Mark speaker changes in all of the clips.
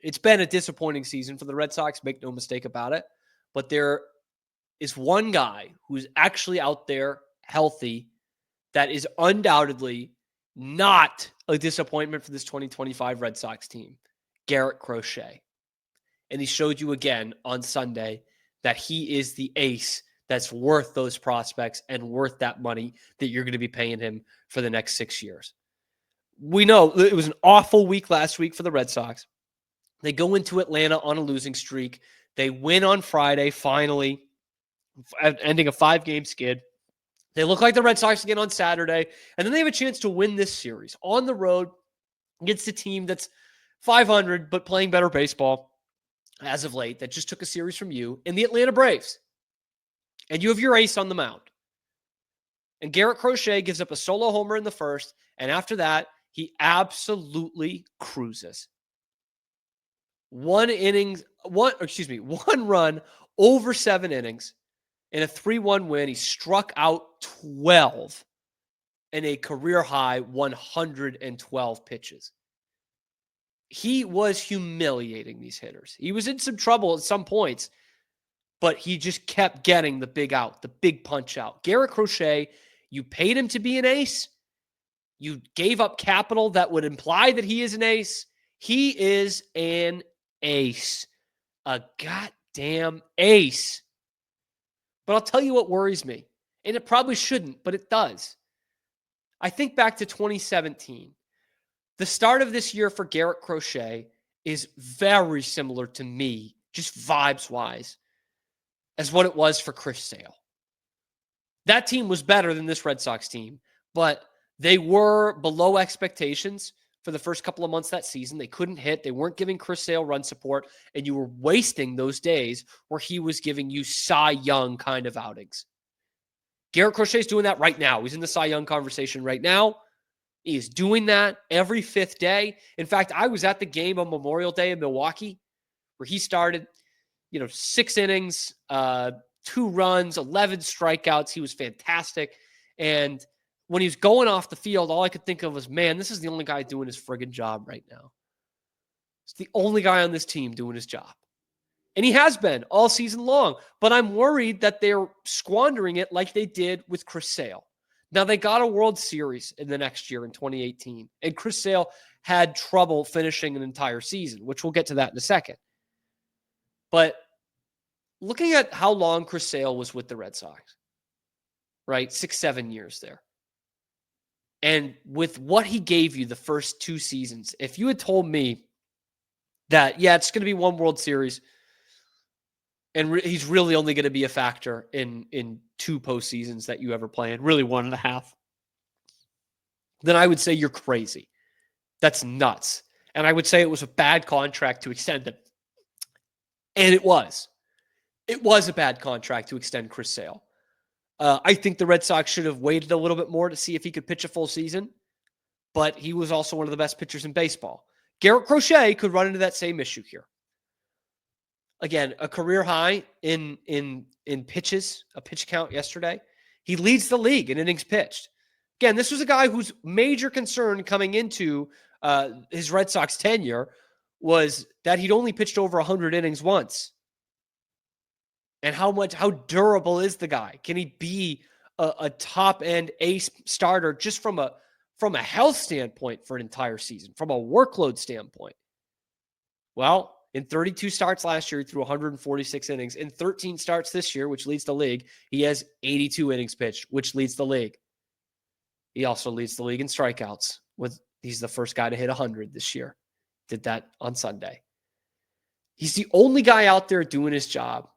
Speaker 1: It's been a disappointing season for the Red Sox, make no mistake about it. But there is one guy who's actually out there healthy that is undoubtedly not a disappointment for this 2025 Red Sox team, Garrett Crochet. And he showed you again on Sunday that he is the ace that's worth those prospects and worth that money that you're going to be paying him for the next 6 years. We know it was an awful week last week for the Red Sox. They go into Atlanta on a losing streak. They win on Friday, finally, ending a 5-game skid. They look like the Red Sox again on Saturday, and then they have a chance to win this series on the road against a team that's 500 but playing better baseball as of late, that just took a series from you, in the Atlanta Braves. And you have your ace on the mound. And Garrett Crochet gives up a solo homer in the first, and after that, he absolutely cruises. One run over 7 innings in a 3-1 win. He struck out 12 in a career-high 112 pitches. He was humiliating these hitters. He was in some trouble at some points, but he just kept getting the big out, the big punch out. Garrett Crochet, you paid him to be an ace. You gave up capital that would imply that he is an ace. He is an ace. A goddamn ace. But I'll tell you what worries me, and it probably shouldn't, but it does. I think back to 2017. The start of this year for Garrett Crochet is very similar to me, just vibes-wise, as what it was for Chris Sale. That team was better than this Red Sox team, but they were below expectations for the first couple of months that season. They couldn't hit. They weren't giving Chris Sale run support, and you were wasting those days where he was giving you Cy Young kind of outings. Garrett Crochet is doing that right now. He's in the Cy Young conversation right now. He is doing that every 5th day. In fact, I was at the game on Memorial Day in Milwaukee where he started, 6 innings, 2 runs, 11 strikeouts. He was fantastic. And when he was going off the field, all I could think of was, man, this is the only guy doing his friggin' job right now. It's the only guy on this team doing his job. And he has been all season long. But I'm worried that they're squandering it like they did with Chris Sale. Now, they got a World Series in the next year in 2018. And Chris Sale had trouble finishing an entire season, which we'll get to that in a second. But looking at how long Chris Sale was with the Red Sox, right? 6-7 years there. And with what he gave you the first 2 seasons, if you had told me that, it's going to be 1 World Series, and he's really only going to be a factor in 2 postseasons that you ever play in, really 1.5, then I would say you're crazy. That's nuts. And I would say it was a bad contract to extend him. And it was. It was a bad contract to extend Chris Sale. I think the Red Sox should have waited a little bit more to see if he could pitch a full season, but he was also one of the best pitchers in baseball. Garrett Crochet could run into that same issue here. Again, a career high in pitches, a pitch count yesterday. He leads the league in innings pitched. Again, this was a guy whose major concern coming into his Red Sox tenure was that he'd only pitched over 100 innings once. And how durable is the guy? Can he be a top-end ace starter just from a health standpoint for an entire season, from a workload standpoint? Well, in 32 starts last year, he threw 146 innings. In 13 starts this year, which leads the league, he has 82 innings pitched, which leads the league. He also leads the league in strikeouts. He's the first guy to hit 100 this year. Did that on Sunday. He's the only guy out there doing his job.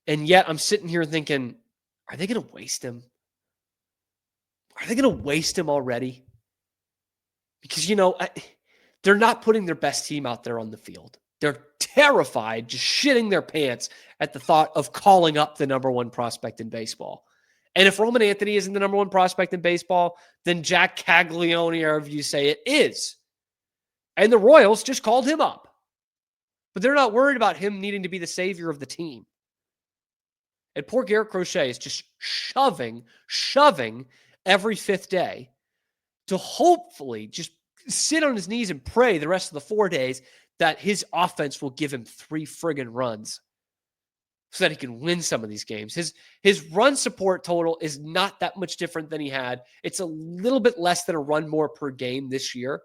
Speaker 1: And yet I'm sitting here thinking, are they going to waste him? Are they going to waste him already? Because, they're not putting their best team out there on the field. They're terrified, just shitting their pants at the thought of calling up the number 1 prospect in baseball. And if Roman Anthony isn't the number 1 prospect in baseball, then Jack Caglione, or if you say it, is. And the Royals just called him up. But they're not worried about him needing to be the savior of the team. And poor Garrett Crochet is just shoving every 5th day to hopefully just sit on his knees and pray the rest of the 4 days that his offense will give him 3 friggin' runs so that he can win some of these games. His run support total is not that much different than he had. It's a little bit less than a run more per game this year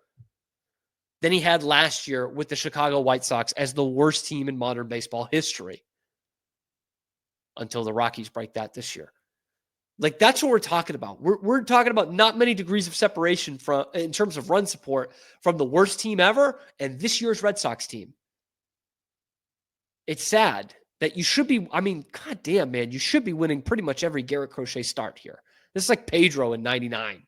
Speaker 1: than he had last year with the Chicago White Sox as the worst team in modern baseball history until the Rockies break that this year. Like, that's what we're talking about. We're talking about not many degrees of separation from in terms of run support from the worst team ever and this year's Red Sox team. It's sad that you should be, I mean, goddamn, man, you should be winning pretty much every Garrett Crochet start here. This is like Pedro in 99.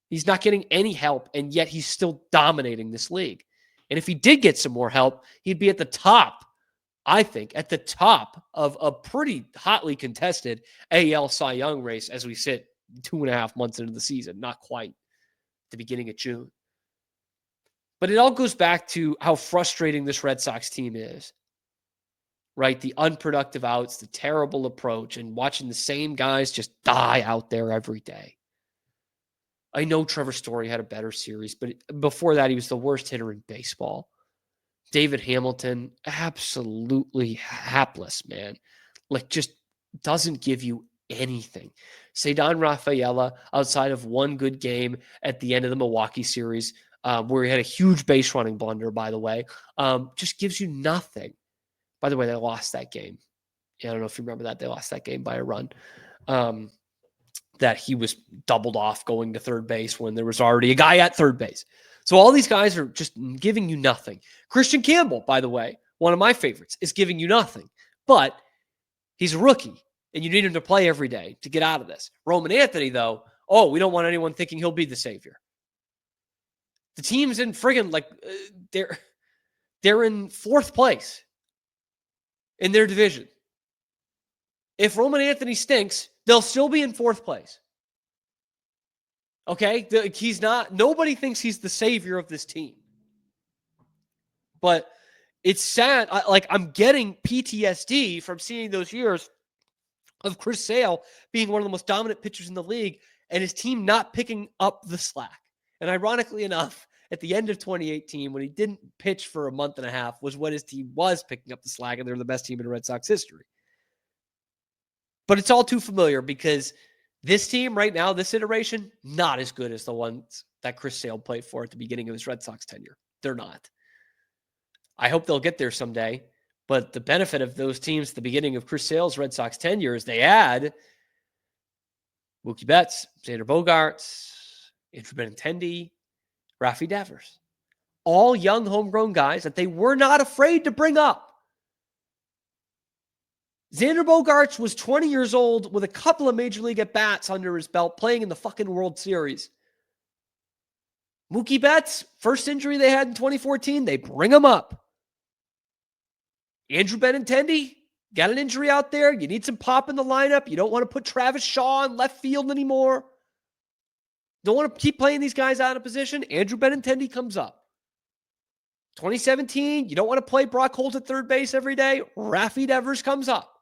Speaker 1: He's not getting any help, and yet he's still dominating this league. And if he did get some more help, he'd be at the top, I think, at the top of a pretty hotly contested AL Cy Young race as we sit 2.5 months into the season, not quite the beginning of June. But it all goes back to how frustrating this Red Sox team is, right? The unproductive outs, the terrible approach, and watching the same guys just die out there every day. I know Trevor Story had a better series, but before that, he was the worst hitter in baseball. David Hamilton, absolutely hapless, man. Like, just doesn't give you anything. Ceddanne Rafaela, outside of one good game at the end of the Milwaukee series, where he had a huge base running blunder, by the way, just gives you nothing. By the way, they lost that game. Yeah, I don't know if you remember that. They lost that game by a run. That he was doubled off going to third base when there was already a guy at third base. So all these guys are just giving you nothing. Christian Campbell, by the way, one of my favorites, is giving you nothing. But he's a rookie, and you need him to play every day to get out of this. Roman Anthony, though, we don't want anyone thinking he'll be the savior. The team's in friggin' they're in 4th place in their division. If Roman Anthony stinks, they'll still be in 4th place. Okay? He's not, nobody thinks he's the savior of this team. But it's sad. I'm getting PTSD from seeing those years of Chris Sale being one of the most dominant pitchers in the league and his team not picking up the slack. And ironically enough, at the end of 2018, when he didn't pitch for a month and a half, was when his team was picking up the slack, and they're the best team in Red Sox history. But it's all too familiar because this team right now, this iteration, not as good as the ones that Chris Sale played for at the beginning of his Red Sox tenure. They're not. I hope they'll get there someday. But the benefit of those teams at the beginning of Chris Sale's Red Sox tenure is they had Mookie Betts, Xander Bogaerts, Andrew Benintendi, Rafi Devers. All young homegrown guys that they were not afraid to bring up. Xander Bogaerts was 20 years old with a couple of major league at-bats under his belt playing in the fucking World Series. Mookie Betts, first injury they had in 2014, they bring him up. Andrew Benintendi, got an injury out there. You need some pop in the lineup. You don't want to put Travis Shaw in left field anymore. Don't want to keep playing these guys out of position. Andrew Benintendi comes up. 2017, you don't want to play Brock Holt at third base every day. Rafi Devers comes up.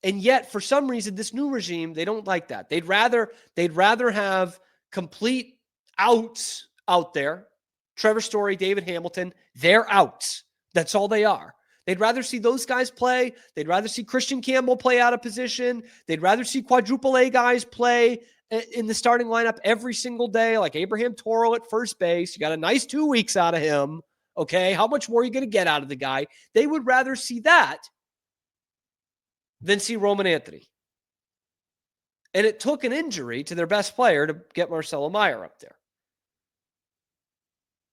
Speaker 1: And yet, for some reason, this new regime, they don't like that. They'd rather have complete outs out there. Trevor Story, David Hamilton, they're outs. That's all they are. They'd rather see those guys play. They'd rather see Christian Campbell play out of position. They'd rather see quadruple A guys play in the starting lineup every single day, like Abraham Toro at first base. You got a nice 2 weeks out of him. Okay, how much more are you going to get out of the guy? They would rather see that than see Roman Anthony. And it took an injury to their best player to get Marcelo Meyer up there.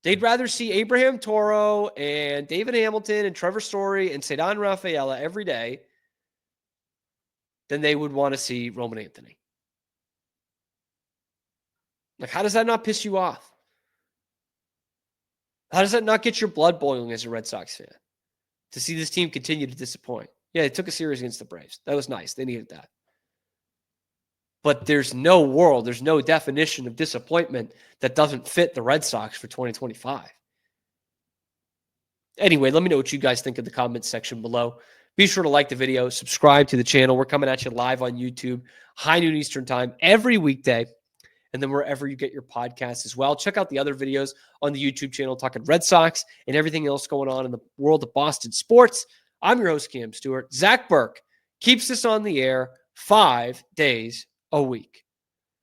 Speaker 1: They'd rather see Abraham Toro and David Hamilton and Trevor Story and Ceddanne Rafaela every day than they would want to see Roman Anthony. Like, how does that not piss you off? How does that not get your blood boiling as a Red Sox fan to see this team continue to disappoint? Yeah, they took a series against the Braves. That was nice. They needed that. But there's no definition of disappointment that doesn't fit the Red Sox for 2025. Anyway, let me know what you guys think in the comments section below. Be sure to like the video, subscribe to the channel. We're coming at you live on YouTube, high noon Eastern time, every weekday. and then wherever you get your podcasts as well. Check out the other videos on the YouTube channel talking Red Sox and everything else going on in the world of Boston sports. I'm your host, Cam Stuart. Zach Burke keeps us on the air 5 days a week.